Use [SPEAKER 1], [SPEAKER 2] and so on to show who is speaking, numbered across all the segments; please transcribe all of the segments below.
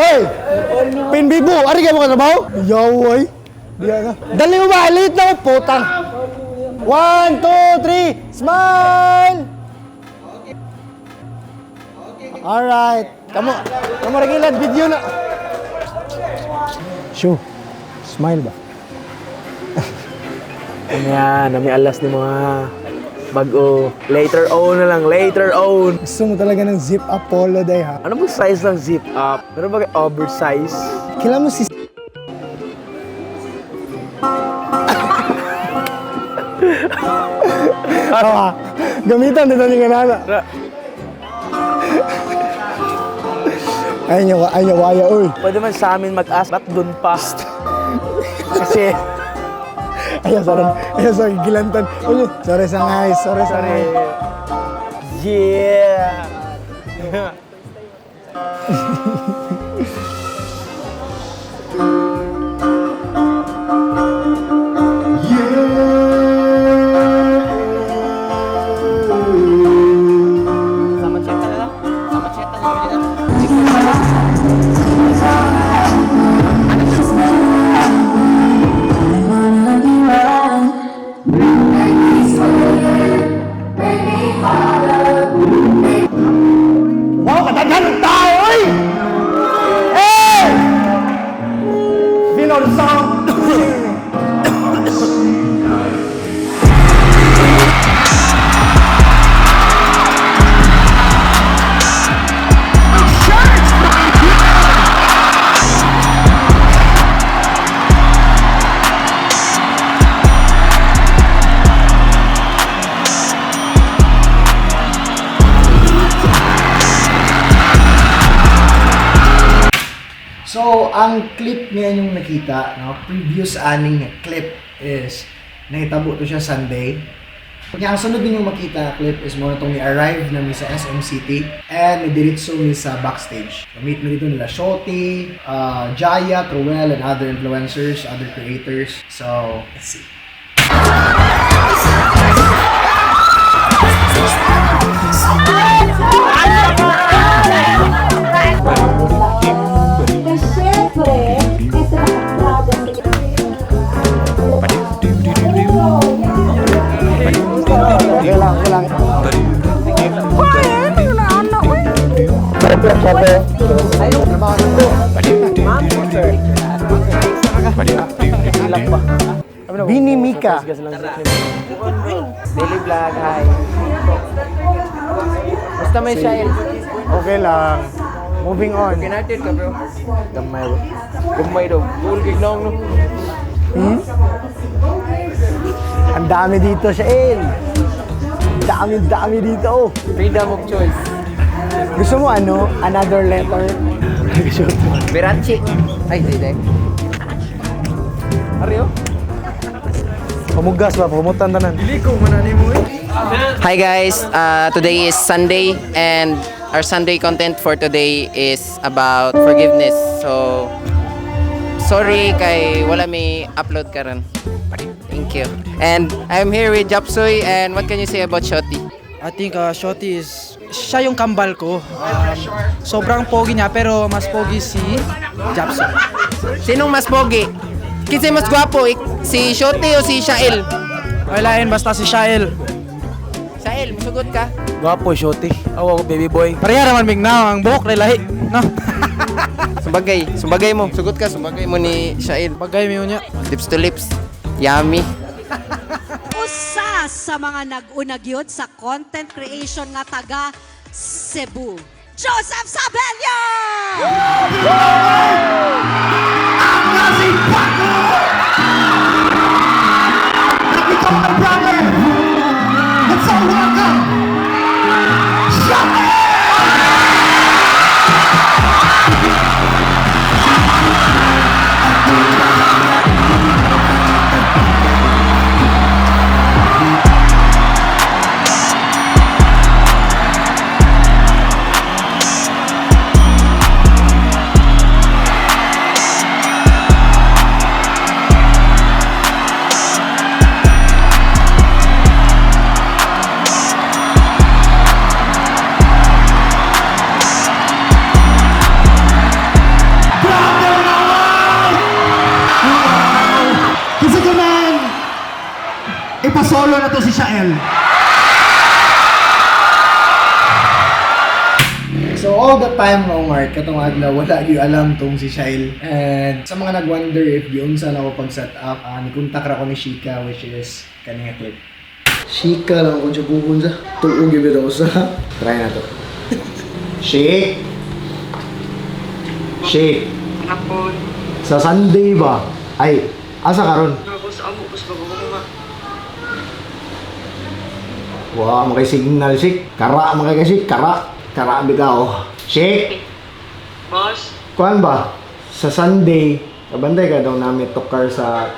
[SPEAKER 1] Oy! Pinbibo! Ari kayo mo katrabaho? Yaw, ay. Dali mo ba? Late na ako, putang. 1, 2, 3, smile! Alright. Kamu regilan video na. Show. Smile ba?
[SPEAKER 2] Ano yan, nami alas ni mga bago. Later on na lang, later on.
[SPEAKER 1] Gusto mo talaga ng zip up polo day ha?
[SPEAKER 2] Ano ba size ng zip up? Ano ba kayo oversize?
[SPEAKER 1] Kailan mo si... Gamitan dito ni kanana. Ay niya waya, uy.
[SPEAKER 2] Pwede man sa amin mag-ask, ba't dun pa? Kasi,
[SPEAKER 1] Ayaw, sorry, gilantan. Uy, sorry sa guys, sorry.
[SPEAKER 2] yeah!
[SPEAKER 1] Wow, katandaan ng tao, uy! Hey! Feel all the song. So, ang clip niya yung nakita, no? Previous aning clip is nakitabo to siya Sunday. Kaya ang sunod ninyong makita clip is mo itong ni-arrive na mi sa SM City and ni-diritso mi sa backstage. Meet mo dito nila Shoti, Jaya, Truel, and other influencers, other creators. So, let's see. Okay lang. Bini Mika.
[SPEAKER 2] daily vlog, hi. Basta may Shael.
[SPEAKER 1] Okay lang. Moving on.
[SPEAKER 2] Kinatid ka, bro. Gamay daw. Tulgig lang, no?
[SPEAKER 1] Ang dami dito, Shael. Dami dito.
[SPEAKER 2] Freedom of choice.
[SPEAKER 1] Gusto mo another letter?
[SPEAKER 2] Berachi. Ay, hindi. Ariyo?
[SPEAKER 1] Pamugas ba? Pamutan tanan.
[SPEAKER 3] Hi guys, today is Sunday and our Sunday content for today is about forgiveness. So, sorry kay wala may upload karon. Thank you. And I'm here with Japsoy, and what can you say about Shoti?
[SPEAKER 4] I think Shoti is, siya yung kambal ko. Sobrang pogi niya pero mas pogi si Japsoy.
[SPEAKER 3] Sinong mas pogi? Kasi mas gwapo, si Shoti o si Shael?
[SPEAKER 4] Walain basta si Shael.
[SPEAKER 3] Shael, masugot ka?
[SPEAKER 2] Gwapo, Shoti. Awa ko, baby boy.
[SPEAKER 4] Pareha naman mignaw ang buhok na lahi. No?
[SPEAKER 3] Sumbagay mo. Sugot ka, sumbagay mo ni Shael.
[SPEAKER 4] Bagay mo niya.
[SPEAKER 3] Lips to lips. Yummy.
[SPEAKER 5] Usa sa mga nag-unagyod sa content creation nga taga Cebu, Joseph Sabello!
[SPEAKER 1] idolo na to si Shael. So all the time no Mark, katong adlaw wala gyud alam tong si Shael. And sa mga nag-wonder if yun saan ako pag-set up, nikontak ra ko ni Shika which is kaniya clip. Shika lang ko jugukon sa. Tuog gyud daw sa. Try na to. Shake. Shake.
[SPEAKER 6] Hapon.
[SPEAKER 1] Sa Sunday ba? Ay, asa karon?
[SPEAKER 6] Tapos amo bus bago mo.
[SPEAKER 1] Wow, makay signal Shake. Kara makay Shake, kara. Kara bitaw. Shake.
[SPEAKER 6] Boss.
[SPEAKER 1] Kuan ba? Sa Sunday, kabantay ka daw namin tukar sa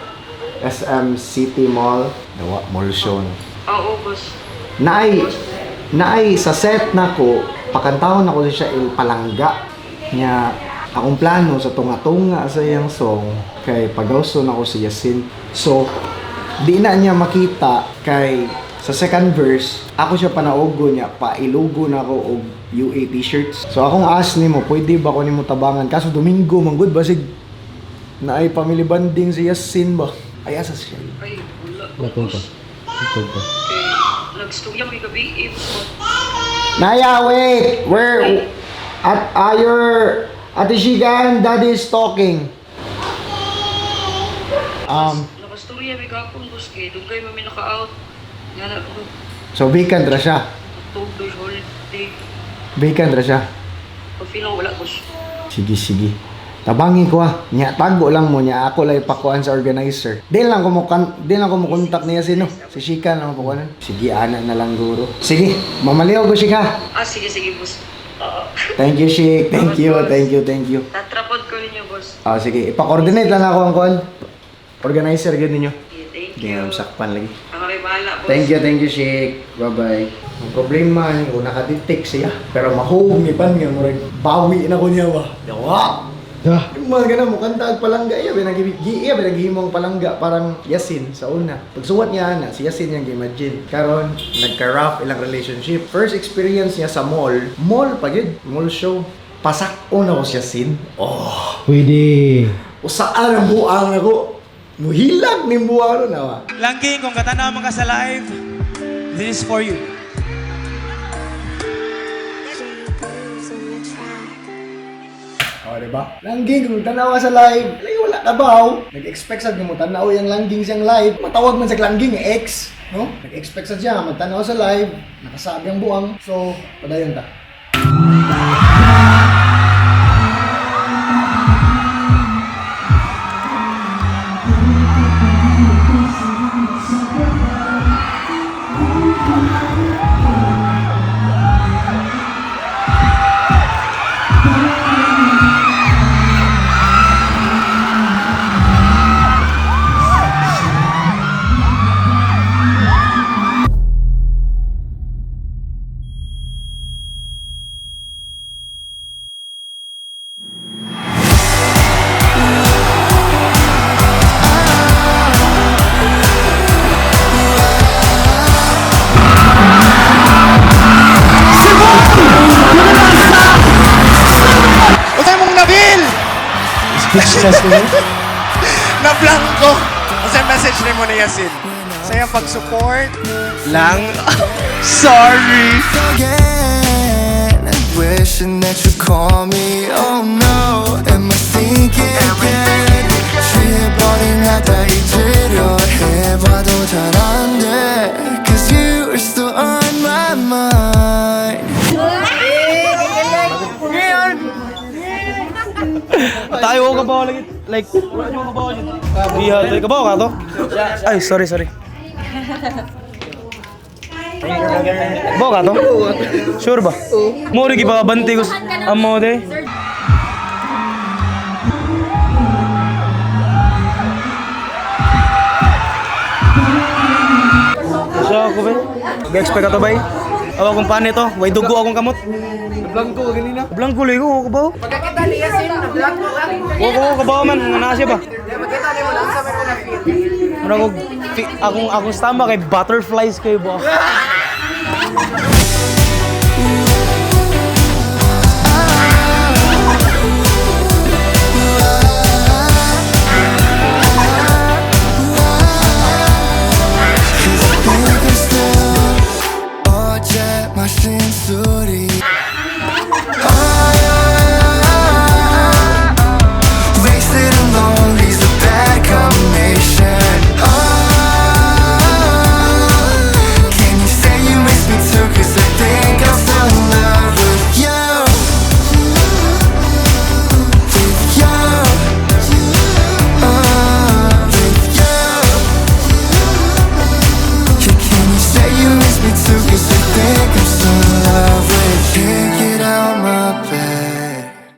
[SPEAKER 1] SM City Mall. Dawa, mall show.
[SPEAKER 6] Oo, boss.
[SPEAKER 1] Naay sa set na ko, pakantawon ako siya palangga niya. Akong plano sa tunga-tunga sa iyang song kay pagawso na ako si Yasin. So, di na niya makita kay sa second verse, ako siya panaugo niya, pailugo na ako og UA t-shirts. So akong ask nimo, pwede ba ko nimo tabangan? Kaso Domingo, manggod basig naay family bonding si Yasin ba? Ay asa siya.
[SPEAKER 6] Ay, wala. Boss. Okay, nag-stuya may gabi. Boss.
[SPEAKER 1] Naya, wait! Where? At your Ate Shika and Daddy is talking.
[SPEAKER 6] Nakastorya may kapon, boss. Kaya doon kayo mami naka-out. Nga na,
[SPEAKER 1] So vacant ra siya.
[SPEAKER 6] October holiday.
[SPEAKER 1] Vacant ra siya.
[SPEAKER 6] Pag-feel wala, boss.
[SPEAKER 1] Sige. Tabangin ko nya tago lang mo nya ako lay pakuan sa organizer. Di lang ko mo kontak niya sino. Si Shika lang mo pakuan. Sige ana na lang guro. Sige, mamaliw ko Shika.
[SPEAKER 6] Sige, boss.
[SPEAKER 1] Thank you Shik. Thank you.
[SPEAKER 6] Tatrapod ko ninyo, boss.
[SPEAKER 1] Sige, ipa-coordinate lang ako ang kuan. Organizer gid ninyo.
[SPEAKER 6] Thank
[SPEAKER 1] Di
[SPEAKER 6] you.
[SPEAKER 1] nga sakpan lagi.
[SPEAKER 6] Ako rin bahala, boss.
[SPEAKER 1] Thank you Shik. Bye-bye. Ang problema ni ko nakadetect siya pero mahug ni pan nga murag bawi na ko niya ba. Yawa. Yung mga ganun mo, kanta palangga, iya binaghimong palangga, parang Yasin sa una. Pagsuwat niya na, si Yasin yung imagine. Karon nagka-rough ilang relationship. First experience niya sa mall pa yun, mall show. Pasakon ako si Yasin. Oh,
[SPEAKER 2] Pwede.
[SPEAKER 1] usaan ang buang ako. Muhilag ni buang na wa.
[SPEAKER 4] Langking, kung katanaw ka sa live, this is for you.
[SPEAKER 1] O, diba? Langging, kung tanawa sa live, ay wala ka ba? Nag-expect sa mo tanaw yung langging siyang live. Matawag man sa langging, ex. No? Nag-expect sa siya, magtanaw sa live, nakasabi ang buang. So, padayon ta.
[SPEAKER 7] Na blanco. Kasi message rin mo na Yasin. Sa iyang pag-support lang. Sorry.
[SPEAKER 8] Again, wishing that you call me. Oh no, am I thinking again? 시버린 나다 잊으려 해봐도 잘 안 돼. Cause you are still on my mind.
[SPEAKER 4] Tayo ka ba lagi? Like, wala nyo ka ba dyan? Iya, tayo ka ba ka to? Ay, sorry. Bawa ka to? Sure ba? Mo rin ba banti ko amo de? Siya ako ba? Ga-expect ka to ba? Awa kong paano ito? Way dugo akong kamot.
[SPEAKER 1] Blanco ka ganina.
[SPEAKER 4] Blanco ligo, kabaw.
[SPEAKER 6] Pagkakita ni Yasin, na-blanco ka.
[SPEAKER 4] Oo, kabaw man, nga siya ba?
[SPEAKER 6] Magkita ni mo lang sa mga na-feel.
[SPEAKER 4] Ano akong stamba kay butterflies kayo ba?